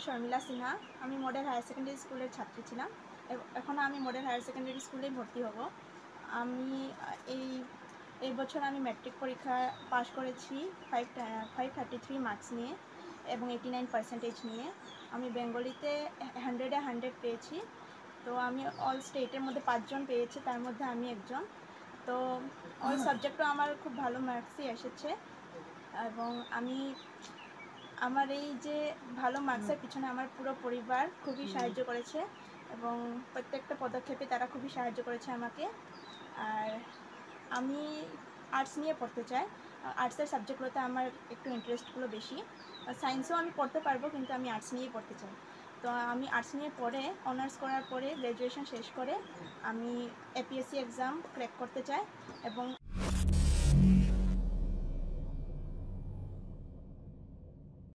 শর্মিলা সিনহা। আমি model higher secondary স্কুলের ছাত্রী ছিলাম। এখনও আমি মডেল হায়ার সেকেন্ডারি স্কুলেই ভর্তি হব। আমি এই বছর আমি ম্যাট্রিক পরীক্ষা পাশ করেছি 533 মার্কস নিয়ে এবং 89% নিয়ে। আমি বেঙ্গলিতে 100-এ 100 পেয়েছি। তো আমি অল স্টেটের মধ্যে 5 জন পেয়েছি, তার মধ্যে আমি একজন। তো অল সাবজেক্টও আমার খুব ভালো মার্কসই এসেছে এবং আমার এই যে ভালো মার্কসের পিছনে আমার পুরো পরিবার খুবই সাহায্য করেছে এবং প্রত্যেকটা পদক্ষেপে তারা খুবই সাহায্য করেছে আমাকে। আর আমি আর্টস নিয়ে পড়তে চাই। আর্টসের সাবজেক্টগুলোতে আমার একটু ইন্টারেস্টগুলো বেশি। সায়েন্সও আমি পড়তে পারবো, কিন্তু আমি আর্টস নিয়েই পড়তে চাই। তো আমি আর্টস নিয়ে পড়ে অনার্স করার পরে গ্র্যাজুয়েশন শেষ করে আমি এপিএসসি এক্সাম ক্র্যাক করতে চাই এবং